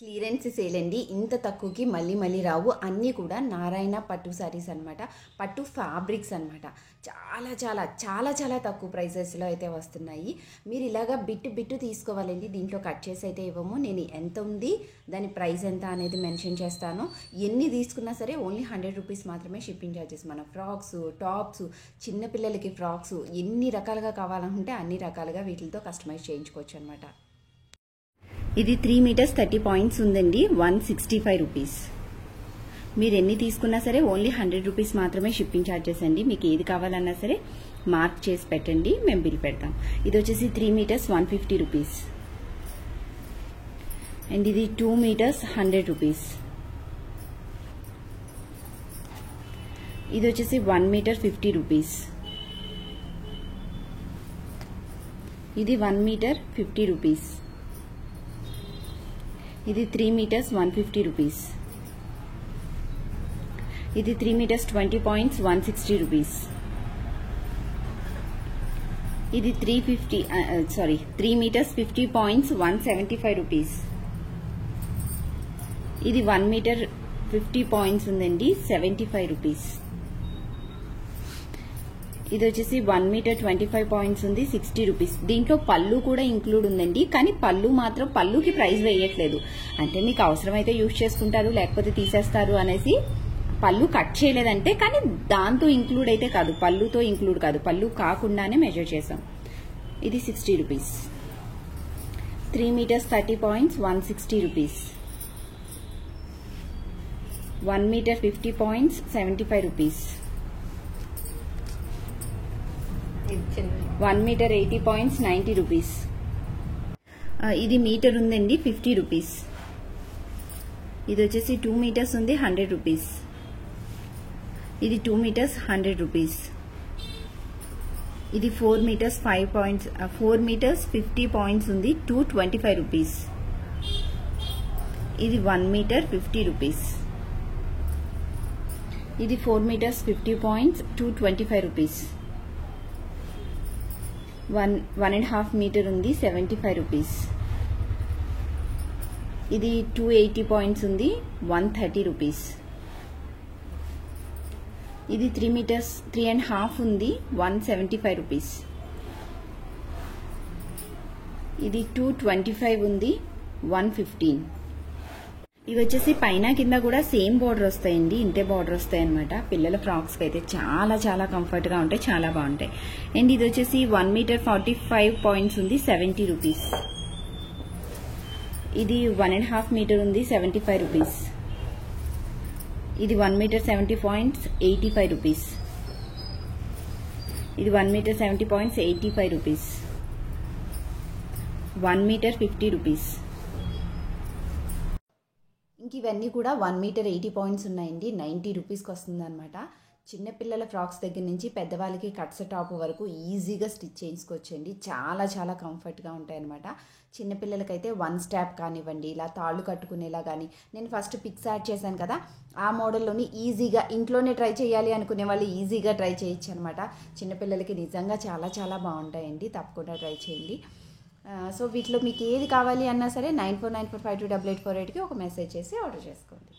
Clearance sale అండి. ఇంత తక్కువకి మళ్ళీ రావు. అన్నీ కూడా నారాయణ పట్టు సారీస్ అనమాట. పట్టు ఫ్యాబ్రిక్స్ అనమాట. చాలా తక్కువ ప్రైసెస్లో అయితే వస్తున్నాయి. మీరు ఇలాగా బిట్టు తీసుకోవాలండి. దీంట్లో కట్ చేసి అయితే ఇవ్వము. నేను ఎంత ఉంది, దాని ప్రైస్ ఎంత అనేది మెన్షన్ చేస్తాను. ఎన్ని తీసుకున్నా సరే ఓన్లీ 100 రూపీస్ మాత్రమే షిప్పింగ్ ఛార్జెస్. మన ఫ్రాక్స్, టాప్స్, చిన్నపిల్లలకి ఫ్రాక్స్ ఎన్ని రకాలుగా కావాలనుకుంటే అన్ని రకాలుగా వీటితో కస్టమైజ్ చేయించుకోవచ్చు అనమాట. ఇది 3 మీటర్స్ 30 పాయింట్స్ ఉందండి. 165 రూపీస్. మీరు ఎన్ని తీసుకున్నా సరే ఓన్లీ 100 రూపీస్ మాత్రమే షిప్పింగ్ ఛార్జెస్ అండి. మీకు ఏది కావాలన్నా సరే మార్క్ చేసి పెట్టండి, మేము బిల్ పెడతాం. ఇది వచ్చేసి 3 మీటర్స్ 150 రూపీస్ అండ్ ఇది 2 మీటర్స్ 100 రూపీస్. ఇది వచ్చేసి 1 మీటర్ 50 రూపీస్. ఇది 1 మీటర్ 50 రూపీస్. ఇది 3 మీటర్స్ 150 రూపీస్. ఇది 3 మీటర్స్ 20 పాయింట్స్ 160 రూపీస్. ఇది 3 మీటర్స్ 50 పాయింట్స్ 175 రూపీస్. ఇది 1 మీటర్ 50 పాయింట్స్ ఉందండి, 75 రూపీస్. ఇది వచ్చేసి 1 మీటర్ 25 పాయింట్స్ ఉంది, 60 రూపీస్. దీంట్లో పళ్ళు కూడా ఇంక్లూడ్ ఉందండి, కానీ పళ్ళుకి ప్రైస్ వేయట్లేదు. అంటే మీకు అవసరమైతే యూజ్ చేసుకుంటారు, లేకపోతే తీసేస్తారు అనేసి పళ్ళు కట్ చేయలేదంటే. కానీ దాంతో ఇంక్లూడ్ అయితే కాదు, పళ్ళుతో ఇంక్లూడ్ కాదు, పళ్ళు కాకుండానే మెజర్ చేసాం. ఇది 60 rupees. 3 metres 30 points 160 rupees. 1 metre 50 points 75 rupees. 1 metre 80 points 90 rupees. ఇది మీటర్ ఉందండి, 50 రూపీస్. ఇది వచ్చేసి 2 మీటర్స్ ఉంది, 100 రూపీస్. ఇది 2 మీటర్స్ 100 రూపీస్. ఇది 4 మీటర్స్ 5 పాయింట్స్ 4 మీటర్స్ 50 పాయింట్స్ ఉంది, 225 రూపీస్. ఇది 1 మీటర్ 50 రూపీస్. ఇది 4 మీటర్స్ 50 పాయింట్స్ 225 రూపీస్. 1.5 మీటర్ ఉంది, 75 రూపీస్. ఇది 280 పాయింట్స్ ఉంది, 130 రూపీస్. ఇది 3 మీటర్స్ 3.5 ఉంది, 175 రూపీస్. ఇది 225 ఉంది, 115. ఇవి వచ్చేసి పైన కింద కూడా సేమ్ బార్డర్ వస్తాయండి, ఇంతే బార్డర్ వస్తాయి అనమాట. పిల్లల ఫ్రాక్స్కి అయితే చాలా కంఫర్ట్గా ఉంటాయి, చాలా బాగుంటాయి. అండ్ ఇది వచ్చేసి 1 మీటర్ 45 పాయింట్స్ ఉంది, 70 రూపీస్. ఇది 1.5 మీటర్ ఉంది, 75 రూపీస్. ఇది 1 మీటర్ 70 పాయింట్స్ 85 రూపీస్. ఇది 1 metre 70 points 85 rupees. 1 metre 50 rupees. ఇంక ఇవన్నీ కూడా 1 మీటర్ 80 పాయింట్స్ ఉన్నాయండి, 90 రూపీస్కి వస్తుంది అనమాట. చిన్నపిల్లల ఫ్రాక్స్ దగ్గర నుంచి పెద్దవాళ్ళకి కట్స్ టాప్ వరకు ఈజీగా స్టిచ్ చేయించుకోవచ్చండి. చాలా కంఫర్ట్గా ఉంటాయి అనమాట. చిన్నపిల్లలకైతే 1 స్టాప్ కానివ్వండి, ఇలా తాళ్ళు కట్టుకునేలా కానీ, నేను ఫస్ట్ పిక్స్ యాడ్ చేశాను కదా, ఆ మోడల్లోని ఈజీగా ఇంట్లోనే ట్రై చేయాలి అనుకునే వాళ్ళు ఈజీగా ట్రై చేయొచ్చు అనమాట. చిన్నపిల్లలకి నిజంగా చాలా బాగుంటాయండి, తప్పకుండా ట్రై చేయండి. సో వీటిలో మీకు ఏది కావాలి అన్నా సరే 9494528848కి ఒక మెసేజ్ చేసి ఆర్డర్ చేసుకోండి.